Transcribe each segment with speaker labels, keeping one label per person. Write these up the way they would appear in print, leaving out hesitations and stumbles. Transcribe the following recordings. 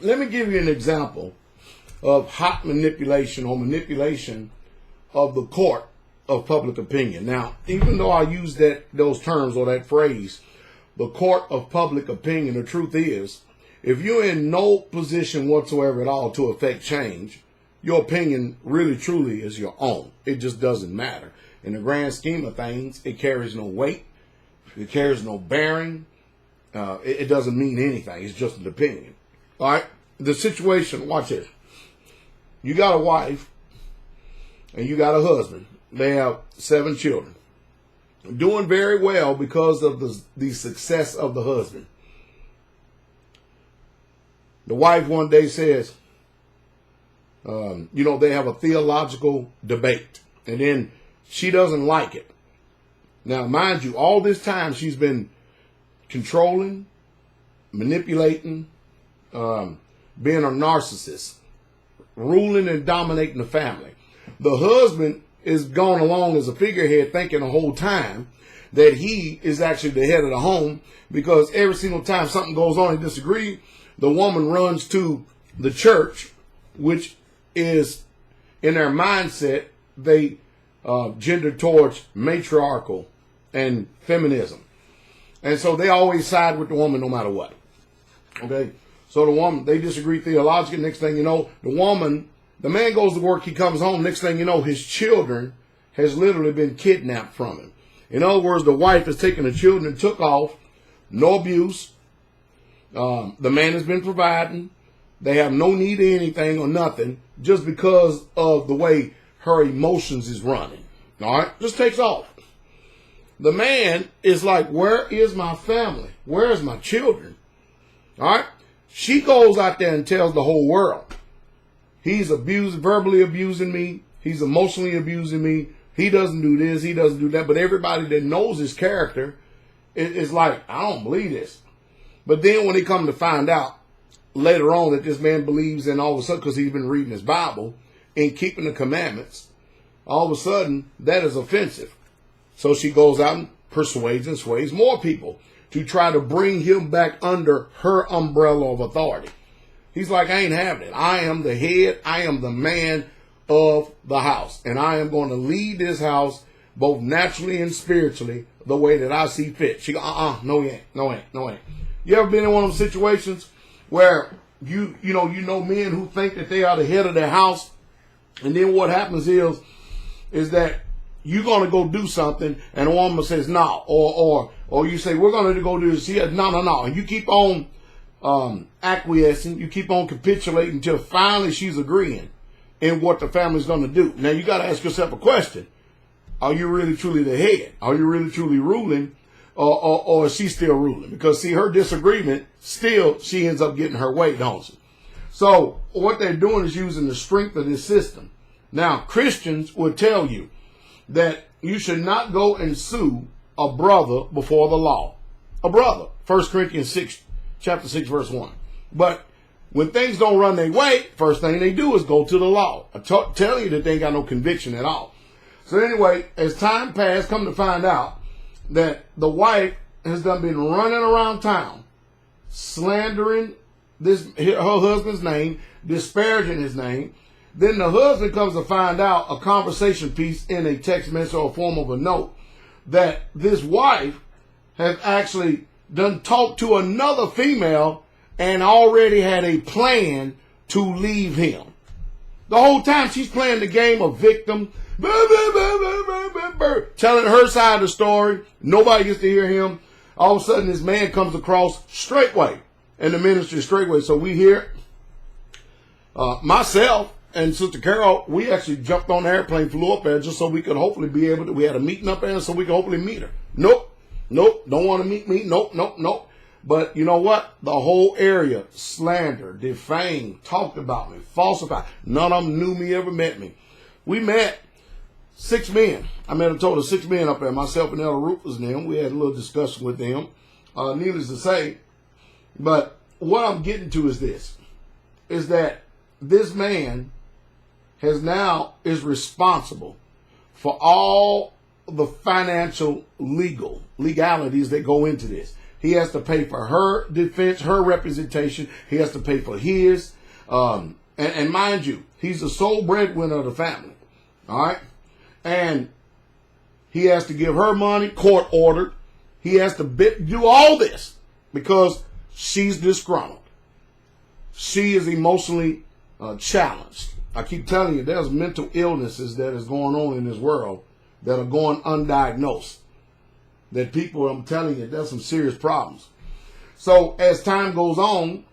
Speaker 1: let me give you an example of hot manipulation or manipulation of the court of public opinion. Now, even though I use those terms or that phrase, the court of public opinion, the truth is, if you're in no position whatsoever at all to affect change, your opinion really truly is your own. It just doesn't matter. In the grand scheme of things, it carries no weight. It carries no bearing. It doesn't mean anything. It's just an opinion. All right? The situation, watch this. You got a wife and you got a husband. They have 7 children. Doing very well because of the success of the husband. The wife one day says, they have a theological debate. And then she doesn't like it. Now, mind you, all this time she's been controlling, manipulating, being a narcissist, ruling and dominating the family. The husband is going along as a figurehead thinking the whole time that he is actually the head of the home, because every single time something goes on and disagree, the woman runs to the church, which is in their mindset, they gender towards matriarchal and feminism. And so they always side with the woman no matter what. Okay? So the woman, they disagree theologically. Next thing you know, the man goes to work, he comes home. Next thing you know, his children has literally been kidnapped from him. In other words, the wife has taken the children and took off. No abuse. The man has been providing. They have no need of anything or nothing just because of the way her emotions is running. All right? Just takes off. The man is like, where is my family? Where is my children? All right? She goes out there and tells the whole world, he's verbally abusing me. He's emotionally abusing me. He doesn't do this. He doesn't do that. But everybody that knows his character is like, I don't believe this. But then when they come to find out later on that this man believes in, all of a sudden, because he's been reading his Bible and keeping the commandments, all of a sudden that is offensive. So she goes out and persuades and sways more people to try to bring him back under her umbrella of authority. He's like, I ain't having it. I am the head. I am the man of the house. And I am going to lead this house both naturally and spiritually the way that I see fit. She go, no, you ain't. No, ain't. No, ain't. You ever been in one of those situations where you know men who think that they are the head of their house, and then what happens is that you're going to go do something and a woman says no, or you say, we're going to go do this. She says, no. And you keep on acquiescing, you keep on capitulating until finally she's agreeing in what the family's going to do. Now you got to ask yourself a question. Are you really truly the head? Are you really truly ruling? Or is she still ruling? Because see, her disagreement, still she ends up getting her way, don't she? So what they're doing is using the strength of this system. Now, Christians would tell you that you should not go and sue a brother before the law. A brother. 1 Corinthians 6, chapter 6, verse 1. But when things don't run their way, first thing they do is go to the law. I tell you that they ain't got no conviction at all. So anyway, as time passed, come to find out that the wife has been running around town, slandering her husband's name, disparaging his name. Then the husband comes to find out a conversation piece in a text message or form of a note that this wife has actually done talked to another female and already had a plan to leave him. The whole time she's playing the game of victim, telling her side of the story. Nobody gets to hear him. All of a sudden, this man comes across straightway in the ministry straightway. So we hear myself and Sister Carol, we actually jumped on the airplane, flew up there just so we could hopefully be able to. We had a meeting up there so we could hopefully meet her. Nope, don't want to meet me. Nope. But you know what? The whole area slandered, defamed, talked about me, falsified. None of them knew me, ever met me. We met 6 men. I met a total of 6 men up there. Myself and Ella Rufus and them. We had a little discussion with them. Needless to say. But what I'm getting to is this. Is that this man is responsible for all the financial legalities that go into this. He has to pay for her defense, her representation. He has to pay for his. And mind you, he's the sole breadwinner of the family. All right? And he has to give her money, court ordered. He has to do all this because she's disgruntled. She is emotionally challenged. I keep telling you, there's mental illnesses that is going on in this world that are going undiagnosed. That people, I'm telling you, there's some serious problems. So as time goes on,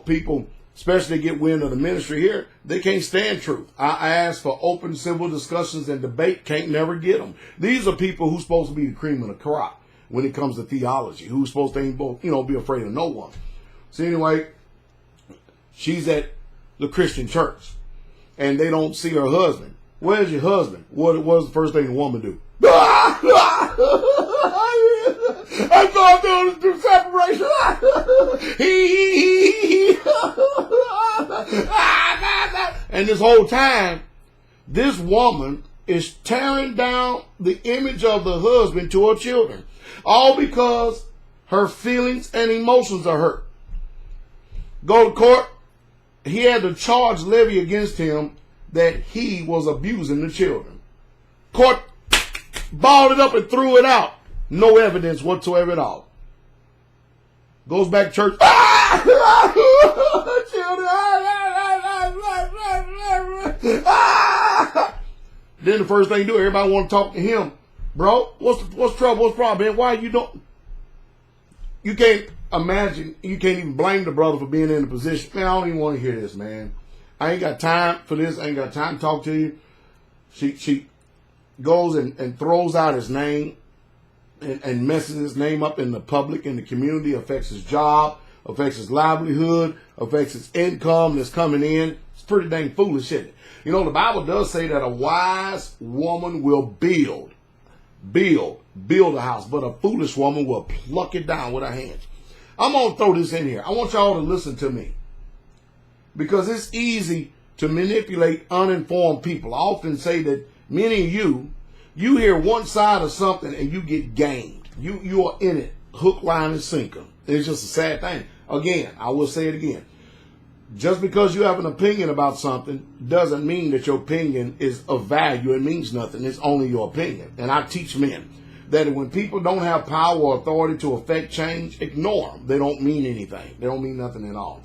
Speaker 1: people, especially get wind of the ministry here, they can't stand truth. I ask for open civil discussions and debate, can't never get them. These are people who's supposed to be the cream of the crop when it comes to theology, who's supposed to be afraid of no one. So anyway, she's at the Christian church, and they don't see her husband. Where's your husband? What's the first thing a woman do? I'm going through separation. And this whole time, this woman is tearing down the image of the husband to her children. All because her feelings and emotions are hurt. Go to court. He had a charge levied against him that he was abusing the children. Court balled it up and threw it out. No evidence whatsoever at all. Goes back to church. Then the first thing you do, everybody want to talk to him. Bro, what's trouble? What's the problem, man? Why you don't? You can't imagine. You can't even blame the brother for being in the position. Man, I don't even want to hear this, man. I ain't got time for this. I ain't got time to talk to you. She goes and throws out his name and messes his name up in the public, in the community, affects his job, affects his livelihood, affects his income that's coming in. It's pretty dang foolish, isn't it? The Bible does say that a wise woman will build a house, but a foolish woman will pluck it down with her hands. I'm going to throw this in here. I want y'all to listen to me, because it's easy to manipulate uninformed people. I often say that many of you hear one side of something and you get gamed. You are in it, hook, line, and sinker. It's just a sad thing. Again, I will say it again. Just because you have an opinion about something doesn't mean that your opinion is of value. It means nothing. It's only your opinion. And I teach men that when people don't have power or authority to affect change, ignore them. They don't mean anything. They don't mean nothing at all.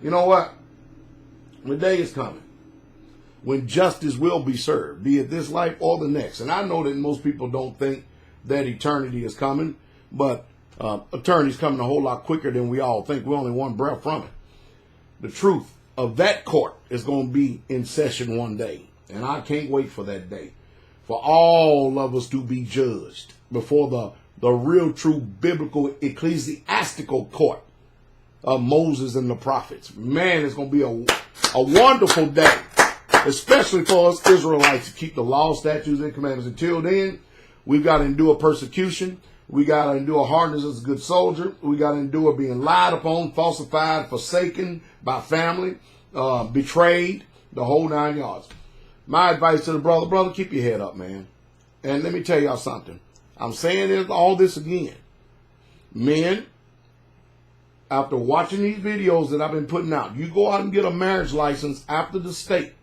Speaker 1: You know what? The day is coming when justice will be served, be it this life or the next. And I know that most people don't think that eternity is coming, but eternity's coming a whole lot quicker than we all think. We're only one breath from it. The truth of that court is going to be in session one day. And I can't wait for that day, for all of us to be judged before the real, true, biblical, ecclesiastical court of Moses and the prophets. Man, it's going to be a wonderful day, especially for us Israelites to keep the law, statutes, and commandments. Until then, we've got to endure persecution. We got to endure hardness as a good soldier. We got to endure being lied upon, falsified, forsaken by family, betrayed, the whole 9 yards. My advice to the brother, keep your head up, man. And let me tell y'all something. I'm saying all this again. Men, after watching these videos that I've been putting out, you go out and get a marriage license after the state,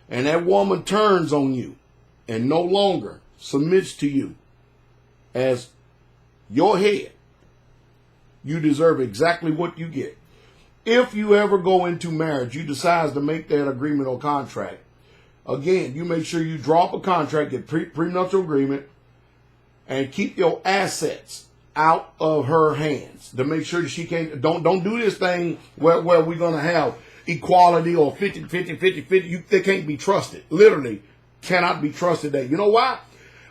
Speaker 1: and that woman turns on you and no longer submits to you as your head, you deserve exactly what you get. If you ever go into marriage, you decide to make that agreement or contract, again, you make sure you draw up a contract, get prenuptial agreement, and keep your assets out of her hands to make sure that she can't, don't do this thing where we're going to have equality or 50-50. They can't be trusted. Literally cannot be trusted. You know why?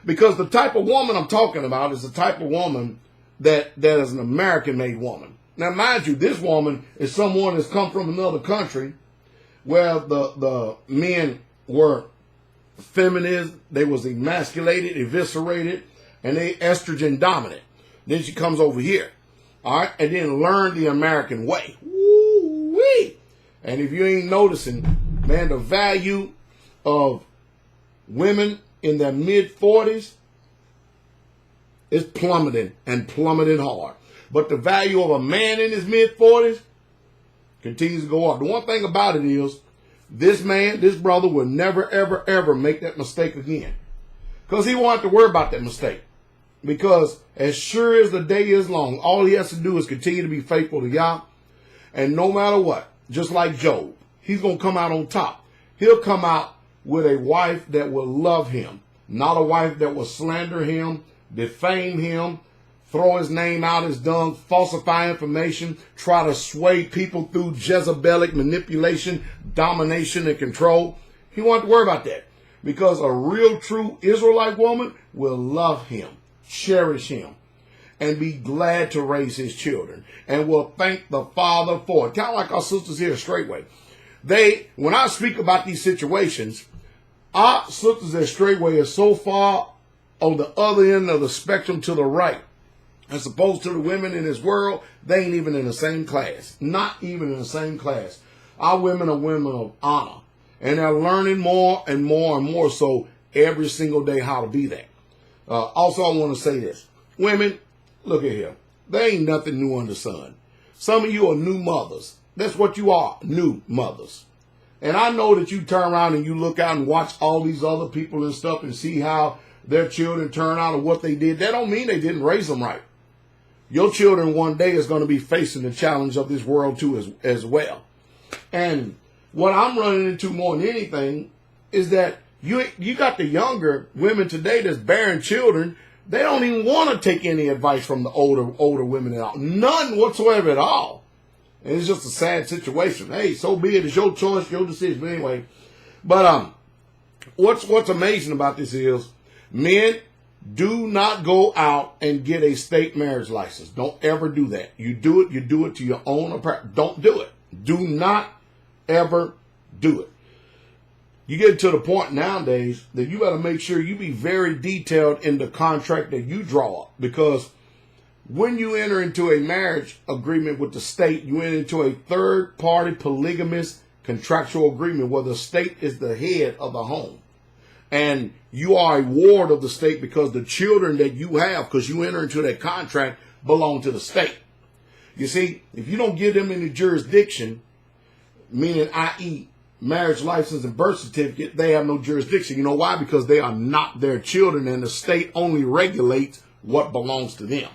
Speaker 1: Because the type of woman I'm talking about is the type of woman that is an American-made woman. Now, mind you, this woman is someone that's come from another country where the men were feminist, they was emasculated, eviscerated, and they estrogen dominant. Then she comes over here, all right, and then learn the American way. Woo-wee. And if you ain't noticing, man, the value of women in their mid-40s is plummeting and plummeting hard. But the value of a man in his mid-40s continues to go up. The one thing about it is, this man, this brother will never, ever, ever make that mistake again. Because he won't have to worry about that mistake. Because as sure as the day is long, all he has to do is continue to be faithful to Yah. And no matter what, just like Job, he's going to come out on top. He'll come out with a wife that will love him. Not a wife that will slander him, defame him, throw his name out as dung, falsify information, try to sway people through Jezebelic manipulation, domination, and control. He won't have to worry about that. Because a real, true Israelite woman will love him, cherish him, and be glad to raise his children, and will thank the Father for it. Kind of like our sisters here Straightway. When I speak about these situations, our sisters at Straightway are so far on the other end of the spectrum to the right, as opposed to the women in this world. They ain't even in the same class. Not even in the same class. Our women are women of honor. And they're learning more and more and more so every single day how to be that. Also, I want to say this. Women, look at here. There ain't nothing new under the sun. Some of you are new mothers. That's what you are, new mothers. And I know that you turn around and you look out and watch all these other people and stuff and see how their children turn out and what they did. That don't mean they didn't raise them right. Your children one day is going to be facing the challenge of this world too as well. And what I'm running into more than anything is that you got the younger women today that's bearing children. They don't even want to take any advice from the older women at all. None whatsoever at all. And it's just a sad situation. Hey, so be it. It's your choice, your decision. But anyway, what's amazing about this is, men, do not go out and get a state marriage license. Don't ever do that. You do it to your own apartment. Don't do it. Do not ever do it. You get to the point nowadays that you got to make sure you be very detailed in the contract that you draw up, because when you enter into a marriage agreement with the state, you enter into a third-party polygamous contractual agreement where the state is the head of the home. And you are a ward of the state because the children that you have, because you enter into that contract, belong to the state. You see, if you don't give them any jurisdiction, meaning i.e. marriage license and birth certificate, they have no jurisdiction. You know why? Because they are not their children, and the state only regulates what belongs to them.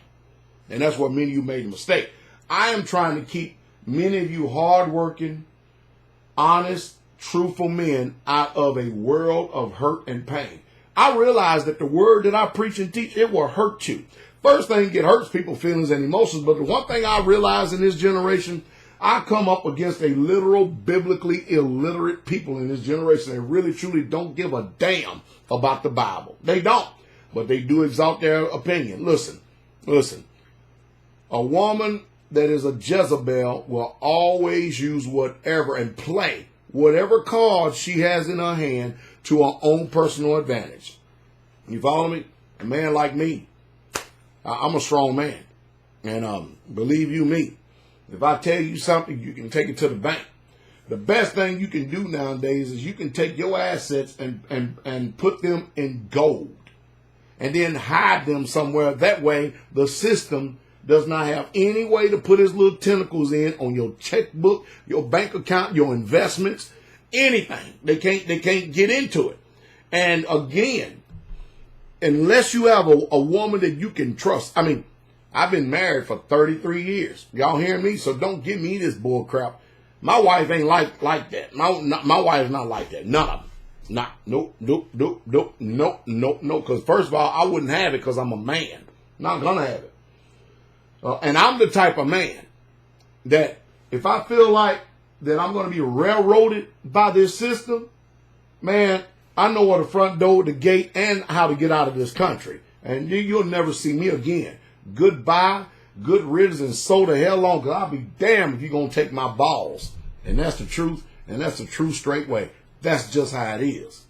Speaker 1: And that's what many of you made a mistake. I am trying to keep many of you hardworking, honest, truthful men out of a world of hurt and pain. I realize that the word that I preach and teach, it will hurt you. First thing, it hurts people's feelings and emotions. But the one thing I realize in this generation, I come up against a literal, biblically illiterate people in this generation that really, truly don't give a damn about the Bible. They don't. But they do exalt their opinion. Listen. A woman that is a Jezebel will always use whatever and play whatever card she has in her hand to her own personal advantage. You follow me? A man like me, I'm a strong man. And believe you me, if I tell you something, you can take it to the bank. The best thing you can do nowadays is you can take your assets and put them in gold and then hide them somewhere. That way, the system does not have any way to put his little tentacles in on your checkbook, your bank account, your investments, anything. They can't get into it. And again, unless you have a woman that you can trust. I mean, I've been married for 33 years. Y'all hear me? So don't give me this bull crap. My wife ain't like that. My wife is not like that. None of them. No. Because first of all, I wouldn't have it because I'm a man. Not gonna have it. And I'm the type of man that if I feel like that I'm going to be railroaded by this system, man, I know where the front door, the gate, and how to get out of this country. And you'll never see me again. Goodbye, good riddance, and so the hell on, because I'll be damned if you're going to take my balls. And that's the truth, and that's the true straight way. That's just how it is.